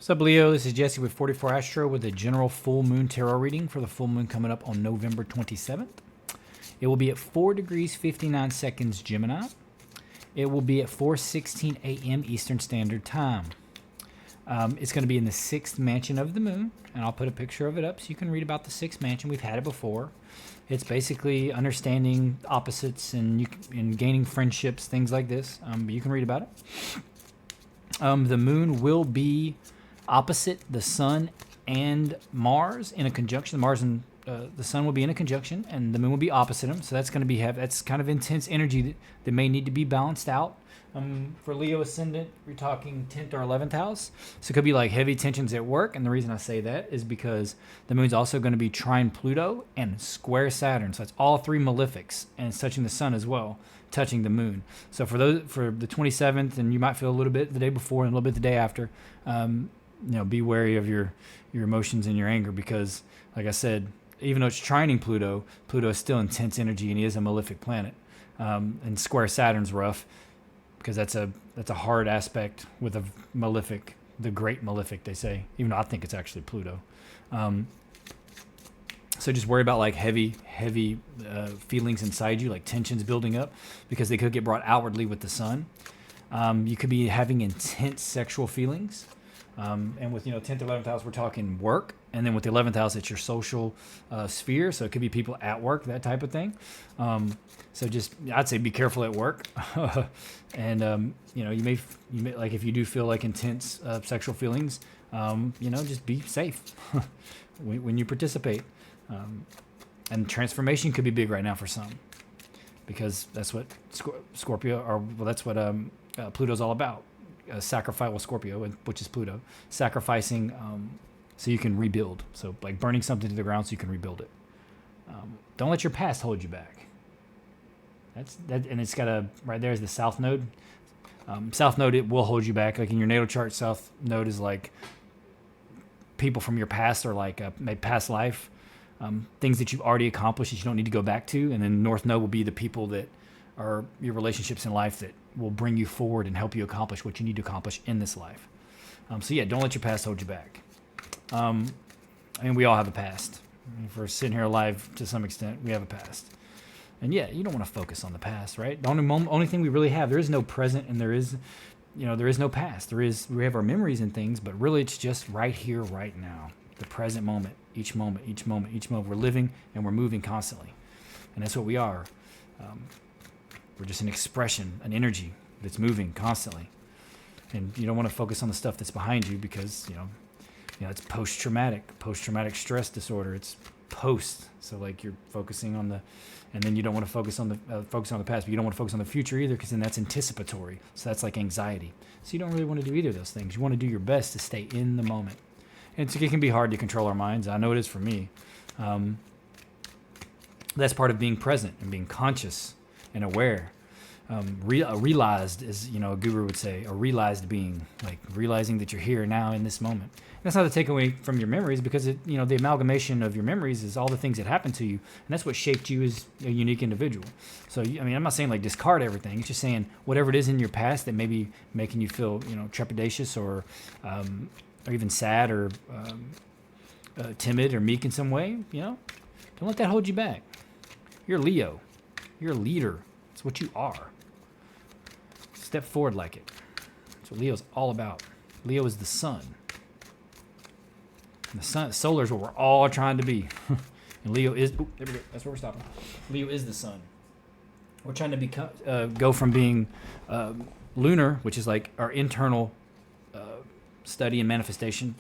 What's up, Leo? This is Jesse with 44 Astro with a general full moon tarot reading for the full moon coming up on November 27th. It will be at 4 degrees 59 seconds Gemini. It will be at 4:16 a.m. Eastern Standard Time. It's going to be in the 6th mansion of the moon, and I'll put a picture of it up so you can read about the 6th mansion. We've had it before. It's basically understanding opposites and gaining friendships, things like this. But you can read about it. The moon will be opposite the sun and Mars in a conjunction. Mars and the sun will be in a conjunction, and the moon will be opposite them. So that's going to be that's kind of intense energy that may need to be balanced out. For Leo ascendant, you're talking 10th or 11th house. So it could be like heavy tensions at work. And the reason I say that is because the moon's also going to be trine Pluto and square Saturn. So it's all three malefics, and it's touching the sun as well, touching the moon. So for the 27th, and you might feel a little bit the day before and a little bit the day after, be wary of your emotions and your anger, because like I said, even though it's trining Pluto, Pluto is still intense energy, and he is a malefic planet. And square Saturn's rough, because that's a hard aspect with a malefic, the great malefic, they say, even though I think it's actually Pluto. So just worry about like heavy feelings inside you, like tensions building up, because they could get brought outwardly with the sun. You could be having intense sexual feelings. And with 10th, 11th house, we're talking work. And then with the 11th house, it's your social sphere. So it could be people at work, that type of thing. So just, I'd say be careful at work. And, you may, like, if you do feel like intense sexual feelings, just be safe when you participate. And transformation could be big right now for some, because that's what Scorpio, that's what Pluto's all about. Sacrifice, Scorpio, which is Pluto, sacrificing so you can rebuild. So like burning something to the ground so you can rebuild it. Don't let your past hold you back. And it's got right there is the South Node. South Node, it will hold you back. Like in your natal chart, South Node is like people from your past, or like a past life, things that you've already accomplished that you don't need to go back to. And then North Node will be the people that are your relationships in life that will bring you forward and help you accomplish what you need to accomplish in this life. Don't let your past hold you back. We all have a past. If we're sitting here alive to some extent, we have a past. And you don't want to focus on the past, right? The only thing we really have, there is no present, and there is no past. We have our memories and things, but really it's just right here, right now. The present moment, each moment, each moment, each moment. We're living and we're moving constantly. And that's what we are. We're just an expression, an energy that's moving constantly. And you don't want to focus on the stuff that's behind you, because, it's post-traumatic stress disorder. It's post. So like you're focusing on and then you don't want to focus on the past, but you don't want to focus on the future either, because then that's anticipatory. So that's like anxiety. So you don't really want to do either of those things. You want to do your best to stay in the moment. And it can be hard to control our minds. I know it is for me. That's part of being present and being conscious and aware. Realized, as a guru would say, a realized being, like realizing that you're here now in this moment. And that's not to take away from your memories, because the amalgamation of your memories is all the things that happened to you, and that's what shaped you as a unique individual. So I'm not saying like discard everything. It's just saying whatever it is in your past that may be making you feel trepidatious or even sad or timid or meek in some way. Don't let that hold you back. You're Leo. You're a leader. It's what you are. Step forward like it. That's what Leo's all about. Leo is the sun. And the sun, solar is what we're all trying to be. And Leo is, there we go. That's where we're stopping. Leo is the sun. We're trying to go from being lunar, which is like our internal study and manifestation,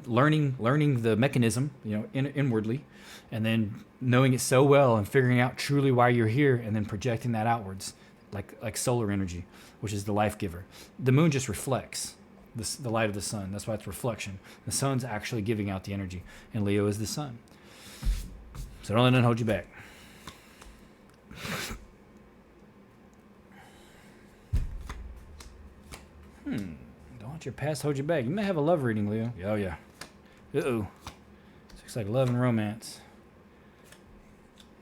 learning the mechanism, inwardly, and then knowing it so well and figuring out truly why you're here, and then projecting that outwards, like solar energy, which is the life giver. The moon just reflects the light of the sun. That's why it's reflection. The sun's actually giving out the energy, and Leo is the sun. So don't let it hold you back. Don't let your past hold you back. You may have a love reading, Leo. Oh, yeah. Uh-oh. Looks like love and romance.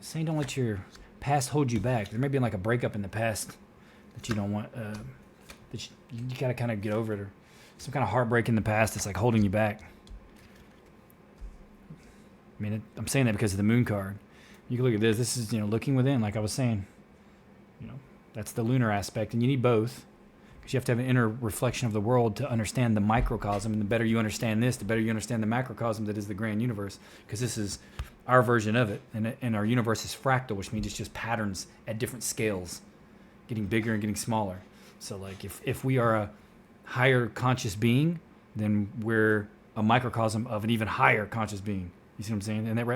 Saying don't let your past hold you back. There may be like a breakup in the past that you don't want, that you got to kind of get over it, or some kind of heartbreak in the past that's like holding you back. I mean, I'm saying that because of the moon card. You can look at this. This is, looking within, like I was saying. That's the lunar aspect, and you need both because you have to have an inner reflection of the world to understand the microcosm. And the better you understand this, the better you understand the macrocosm that is the grand universe, because this is our version of it. And our universe is fractal, which means it's just patterns at different scales, getting bigger and getting smaller. So, like, if we are a higher conscious being, then we're a microcosm of an even higher conscious being. You see what I'm saying? And that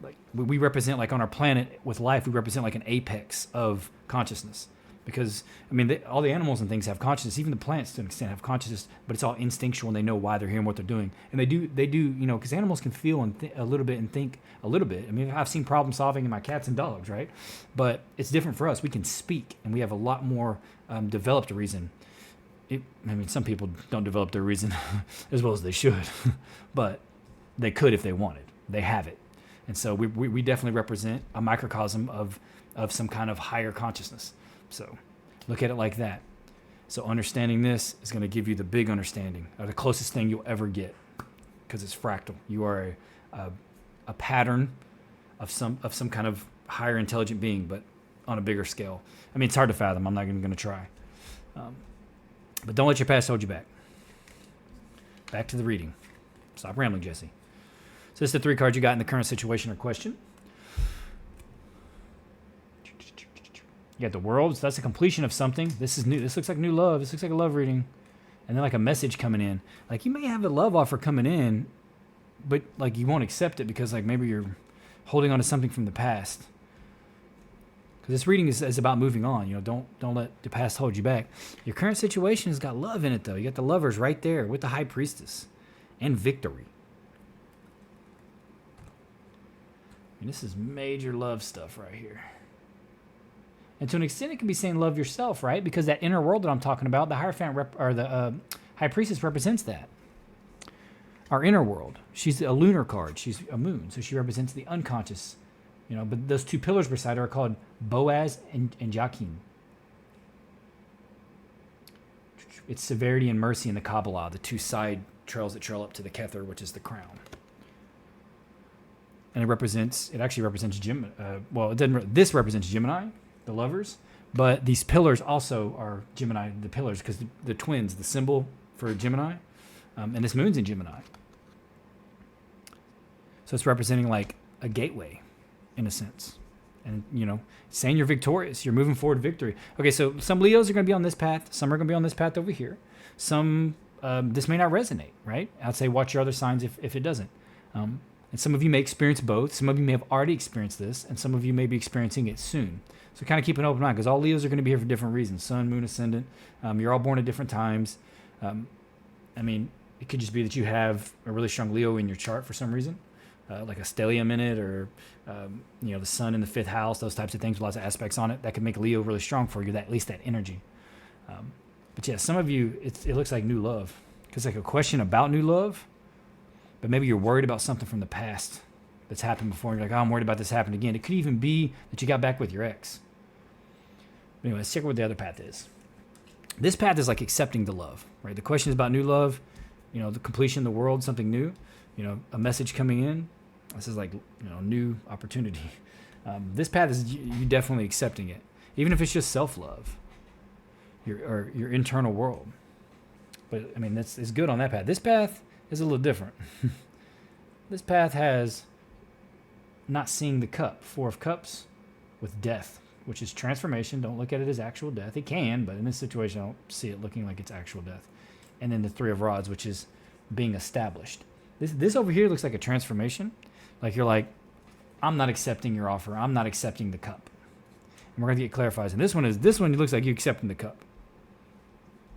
like we represent, like on our planet with life, we represent like an apex of consciousness. Because, I mean, all the animals and things have consciousness. Even the plants, to an extent, have consciousness, but it's all instinctual, and they know why they're here and what they're doing. And they do, because animals can feel and a little bit and think a little bit. I mean, I've seen problem solving in my cats and dogs, right? But it's different for us. We can speak, and we have a lot more developed reason. Some people don't develop their reason as well as they should, but they could if they wanted. They have it. And so we definitely represent a microcosm of some kind of higher consciousness. So look at it like that. So understanding this is going to give you the big understanding, or the closest thing you'll ever get, because it's fractal. You are a pattern of some kind of higher intelligent being, but on a bigger scale. I mean, it's hard to fathom. I'm not even going to try. But don't let your past hold you back. Back to the reading. Stop rambling, Jesse. So this is the 3 cards you got in the current situation or question. You got the World. So that's the completion of something. This is new. This looks like new love. This looks like a love reading. And then like a message coming in. Like you may have a love offer coming in, but like you won't accept it because like maybe you're holding on to something from the past. Because this reading is about moving on. Don't let the past hold you back. Your current situation has got love in it, though. You got the Lovers right there with the High Priestess and victory. And this is major love stuff right here. And to an extent, it can be saying love yourself, right? Because that inner world that I'm talking about, the Hierophant the High Priestess represents that. Our inner world. She's a lunar card. She's a moon, so she represents the unconscious. But those 2 pillars beside her are called Boaz and Jachin. It's severity and mercy in the Kabbalah, the 2 side trails that trail up to the Kether, which is the crown. And it actually represents Gemini. This represents Gemini, the Lovers, but these pillars also are Gemini, the pillars, because the twins, the symbol for Gemini, and this moon's in Gemini. So it's representing like a gateway, in a sense. And, saying you're victorious, you're moving forward victory. Okay, so some Leos are going to be on this path. Some are going to be on this path over here. Some, this may not resonate, right? I'd say watch your other signs if it doesn't. And some of you may experience both. Some of you may have already experienced this, and some of you may be experiencing it soon. So kind of keep an open mind, because all Leos are going to be here for different reasons. Sun, moon, ascendant. You're all born at different times. It could just be that you have a really strong Leo in your chart for some reason, like a stellium in it, or the sun in the 5th house, those types of things with lots of aspects on it. That could make Leo really strong for you, at least that energy. But yeah, some of you, it looks like new love. Because like a question about new love, but maybe you're worried about something from the past that's happened before. And you're like, I'm worried about this happening again. It could even be that you got back with your ex. But anyway, let's check what the other path is. This path is like accepting the love, right? The question is about new love, the completion of the world, something new, a message coming in. This is like, new opportunity. This path is you definitely accepting it, even if it's just self-love, your internal world. But it's good on that path. This path is a little different. This path has not seeing the cup, 4 of Cups, with death, which is transformation. Don't look at it as actual death. It can, but in this situation, I don't see it looking like it's actual death. And then the 3 of Rods, which is being established. This over here looks like a transformation. Like you're like, I'm not accepting your offer. I'm not accepting the cup. And we're going to get clarified. And this one looks like you accepting the cup.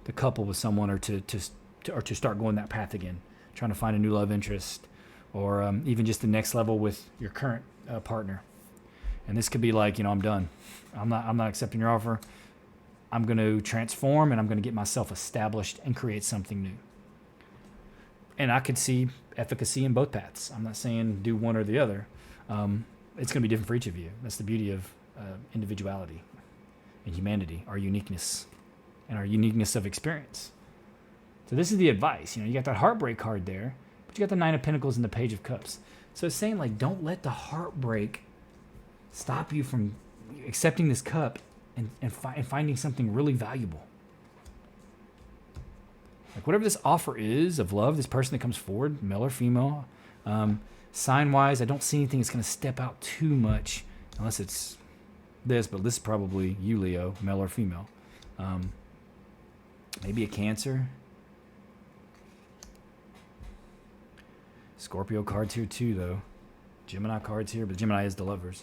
To couple with someone, or to start going that path again, trying to find a new love interest, or even just the next level with your current partner. And this could be like, I'm done. I'm not accepting your offer. I'm going to transform, and I'm going to get myself established and create something new. And I could see efficacy in both paths. I'm not saying do one or the other. It's going to be different for each of you. That's the beauty of individuality and humanity, our uniqueness, and our uniqueness of experience. So this is the advice. You got that heartbreak card there, but you got the Nine of Pentacles and the Page of Cups. So it's saying, like, don't let the heartbreak stop you from accepting this cup and finding something really valuable. Like, whatever this offer is of love, this person that comes forward, male or female, sign-wise, I don't see anything that's going to step out too much, unless it's this, but this is probably you, Leo, male or female. Maybe a Cancer. Scorpio cards here too, though. Gemini cards here, but Gemini is the Lovers.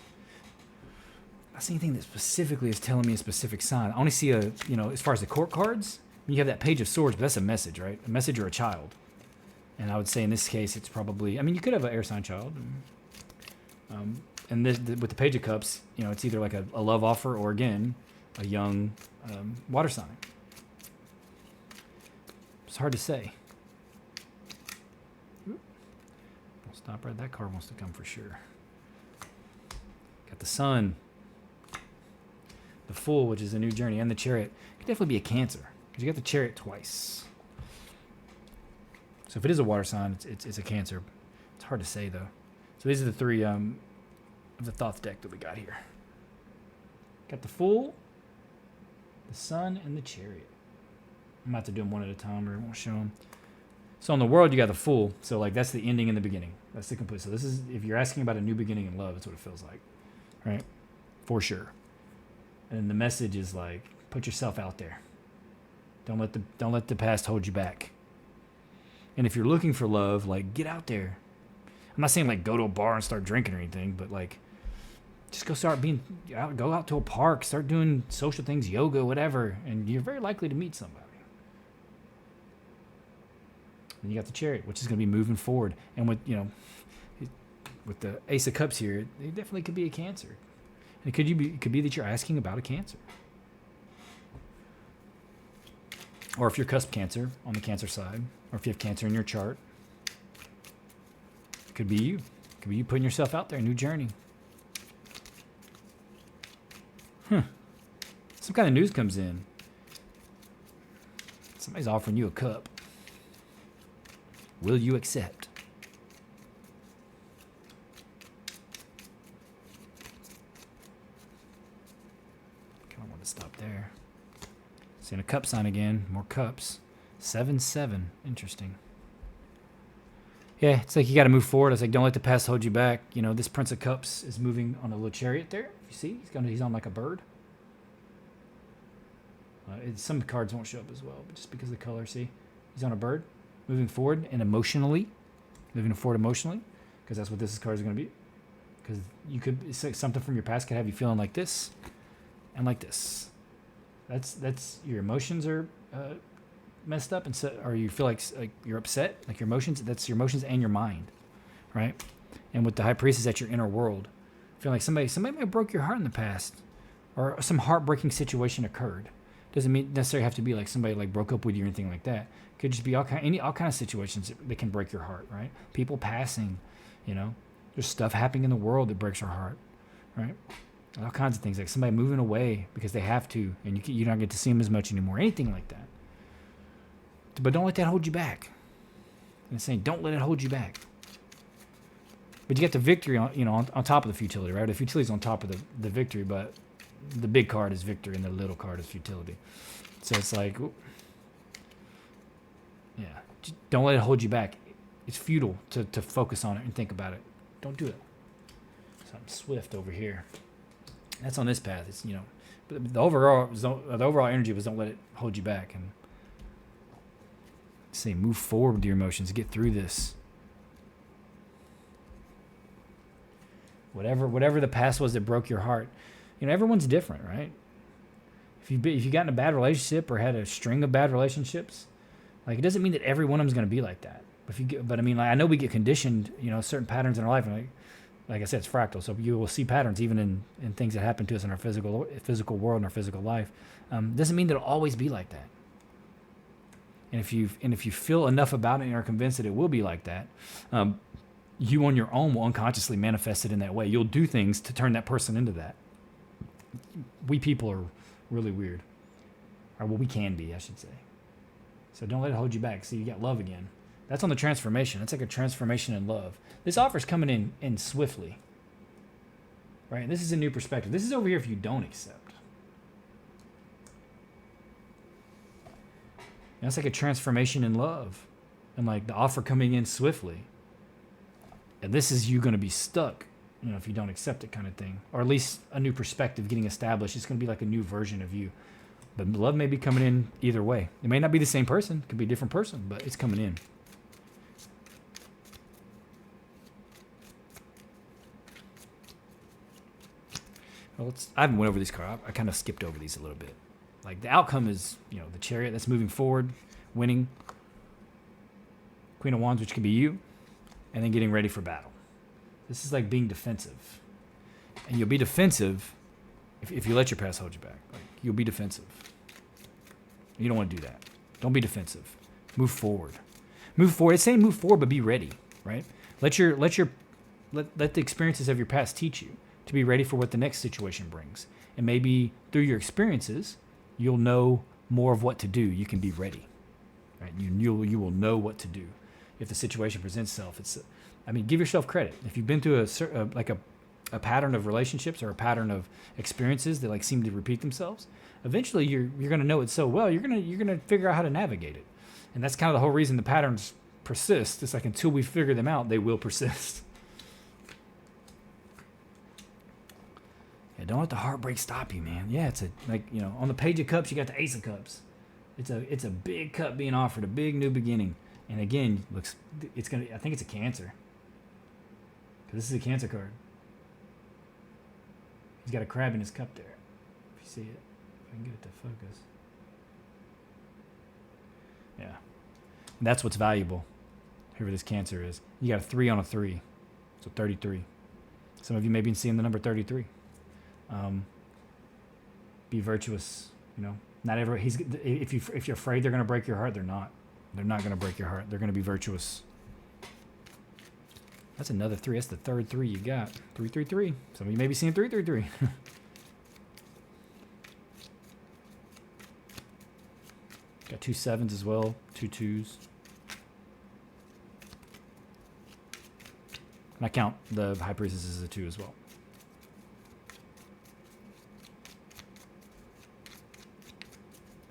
I don't see anything that specifically is telling me a specific sign. I only see as far as the court cards, you have that Page of Swords, but that's a message, right? A message or a child. And I would say in this case, it's probably, you could have an air sign child. And this, with the Page of Cups, it's either like a love offer or, again, a young water sign. It's hard to say. We'll stop right. That card wants to come for sure. Got the Sun, the Fool, which is a new journey, and the Chariot. Could definitely be a Cancer, because you got the Chariot twice. So if it is a water sign, it's a Cancer. It's hard to say, though. So these are the three of the Thoth deck that we got here. Got the Fool, the Sun, and the Chariot. I'm about to do them one at a time, or I won't show them. So in the World, you got the Fool. So, like, that's the ending and the beginning. That's the complete. So this is, if you're asking about a new beginning in love, that's what it feels like, right? For sure. And then the message is, like, put yourself out there. Don't let the past hold you back. And if you're looking for love, like, get out there. I'm not saying, like, go to a bar and start drinking or anything, but, like, just go out to a park, start doing social things, yoga, whatever, and you're very likely to meet somebody. And you got the Chariot, which is going to be moving forward. And with the Ace of Cups here, it definitely could be a Cancer. And it could be that you're asking about a Cancer. Or if you're cusp Cancer on the Cancer side, or if you have Cancer in your chart, it could be you. It could be you putting yourself out there, a new journey. Some kind of news comes in. Somebody's offering you a cup. Will you accept? Kind of want to stop there. Seeing a cup sign again. More cups. 7-7. Interesting. Yeah, it's like you got to move forward. It's like, don't let the past hold you back. This Prince of Cups is moving on a little chariot there. You see, he's on like a bird. Some cards won't show up as well, but just because of the color, see, he's on a bird, moving forward and moving forward emotionally, because that's what this card is going to be. Because something from your past could have you feeling like this and like this. That's your emotions are messed up, and or you feel like you're upset, like your emotions. That's your emotions and your mind, right? And with the High Priestess, that's your inner world. Feeling like somebody might have broke your heart in the past, or some heartbreaking situation occurred. Doesn't necessarily have to be like somebody like broke up with you or anything like that. Could just be all kind of situations that can break your heart, right? People passing, there's stuff happening in the world that breaks your heart, right? All kinds of things, like somebody moving away because they have to, and you don't get to see them as much anymore. Anything like that. But don't let that hold you back. And it's saying, don't let it hold you back. But you get the victory on top of the futility, right? The futility is on top of the victory, but the big card is victory and the little card is futility. So it's like, yeah, just don't let it hold you back. It's futile to focus on it and think about it. Don't do it. Something swift over here. That's on this path. It's but the overall energy was don't let it hold you back, and say move forward with your emotions. Get through this. Whatever the past was that broke your heart. Everyone's different, right? If you got in a bad relationship or had a string of bad relationships, like, it doesn't mean that every one of them is going to be like that. I know we get conditioned, certain patterns in our life, and like I said, it's fractal. So you will see patterns even in things that happen to us in our physical world and our physical life. Doesn't mean that it'll always be like that. And if you feel enough about it and are convinced that it will be like that, you on your own will unconsciously manifest it in that way. You'll do things to turn that person into that. We people are really weird. Or well, we can be, I should say. So don't let it hold you back. See, you got love again. That's on the transformation. That's like a transformation in love. This offer's coming in swiftly. Right? This is a new perspective. This is over here if you don't accept. That's like a transformation in love. And like the offer coming in swiftly. And this is you going to be stuck, if you don't accept it kind of thing. Or at least a new perspective getting established. It's going to be like a new version of you. But love may be coming in either way. It may not be the same person. It could be a different person, but it's coming in. Well, I haven't went over these cards. I kind of skipped over these a little bit. Like the outcome is, the Chariot that's moving forward, winning. Queen of Wands, which could be you, and then getting ready for battle. This is like being defensive. And you'll be defensive if you let your past hold you back. Like you'll be defensive. You don't want to do that. Don't be defensive. Move forward. Move forward. It's saying move forward, but be ready, right? Let the experiences of your past teach you to be ready for what the next situation brings. And maybe through your experiences, you'll know more of what to do. You can be ready, right? You will know what to do if the situation presents itself. Give yourself credit. If you've been through a pattern of relationships or a pattern of experiences that like seem to repeat themselves, eventually you're going to know it so well. You're going to figure out how to navigate it. And that's kind of the whole reason the patterns persist. It's like until we figure them out, they will persist. Yeah, don't let the heartbreak stop you, man. Yeah, it's on the Page of Cups, you got the Ace of Cups. It's a big cup being offered, a big new beginning. And again, I think it's a Cancer. Because this is a Cancer card. He's got a crab in his cup there. If you see it. If I can get it to focus. Yeah. And that's what's valuable. Whoever this Cancer is. You got a 3 on a 3. So 33. Some of you may be seeing the number 33. Be virtuous. Not ever. If you're afraid they're going to break your heart, they're not. They're not going to break your heart. They're going to be virtuous. That's another 3. That's the third 3 you got. 333. Some of you may be seeing 333. Got 2 7s as well. 2 2s. And I count the High Priestess as a 2 as well.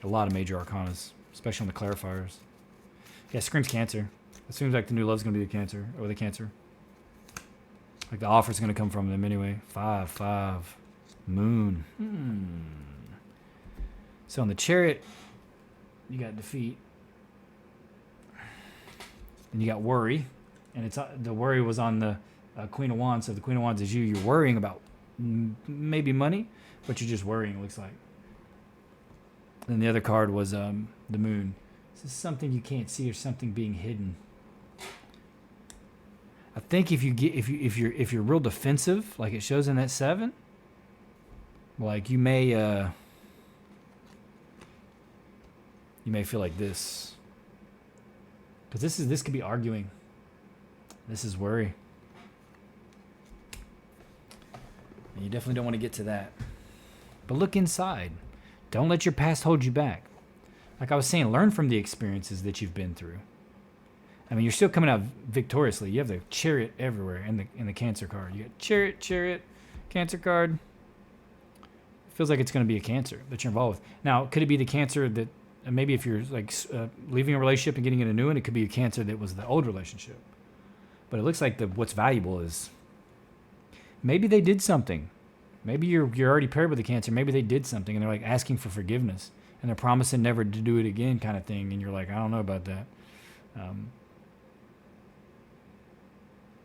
A lot of major arcanas, especially on the clarifiers. Yeah, screams Cancer. It seems like the new love's going to be the Cancer, or the Cancer. Like the offer's going to come from them anyway. 5-5. Moon. So on the Chariot, you got defeat. And you got worry. And it's the worry was on the Queen of Wands. So the Queen of Wands is you. You're worrying about maybe money, but you're just worrying, it looks like. Then the other card was the Moon. This is something you can't see or something being hidden. I think if you're real defensive, like it shows in that 7, like you may feel like this, because this could be arguing. This is worry. And you definitely don't want to get to that. But look inside. Don't let your past hold you back. Like I was saying, learn from the experiences that you've been through. I mean, you're still coming out victoriously. You have the Chariot everywhere in the Cancer card. You got Chariot, Cancer card. Feels like it's going to be a Cancer that you're involved with. Now, could it be the Cancer that maybe if you're like leaving a relationship and getting in a new one, it could be a Cancer that was the old relationship. But it looks like what's valuable is maybe they did something. Maybe you're already paired with a Cancer. Maybe they did something and they're like asking for forgiveness and they're promising never to do it again, kind of thing. And you're like, I don't know about that.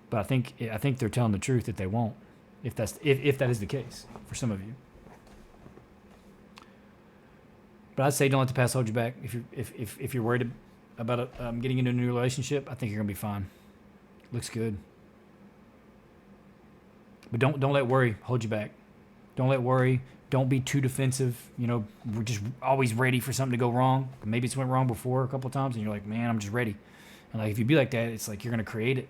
But I think they're telling the truth that they won't, if that is the case for some of you. But I'd say don't let the past hold you back. If you're worried about getting into a new relationship, I think you're gonna be fine. Looks good. But don't let worry hold you back. Don't let worry. Don't be too defensive. We're just always ready for something to go wrong. Maybe it's went wrong before a couple of times, and you're like, man, I'm just ready. And like if you be like that, it's like you're gonna create it.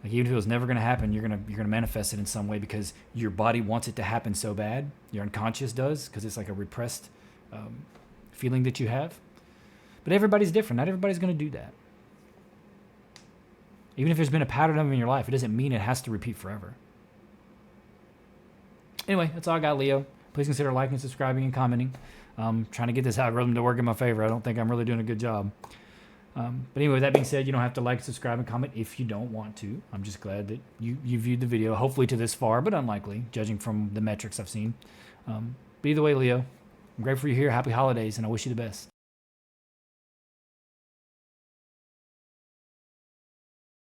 Like even if it was never gonna happen, you're gonna manifest it in some way because your body wants it to happen so bad. Your unconscious does because it's like a repressed feeling that you have. But everybody's different. Not everybody's going to do that. Even if there's been a pattern of them in your life, it doesn't mean it has to repeat forever. Anyway, that's all I got, Leo. Please consider liking, subscribing, and commenting. Trying to get this algorithm to work in my favor. I don't think I'm really doing a good job. But anyway, with that being said, you don't have to like, subscribe, and comment if you don't want to. I'm just glad that you viewed the video, hopefully to this far, but unlikely, judging from the metrics I've seen. But either way, Leo, I'm grateful you're here. Happy holidays, and I wish you the best.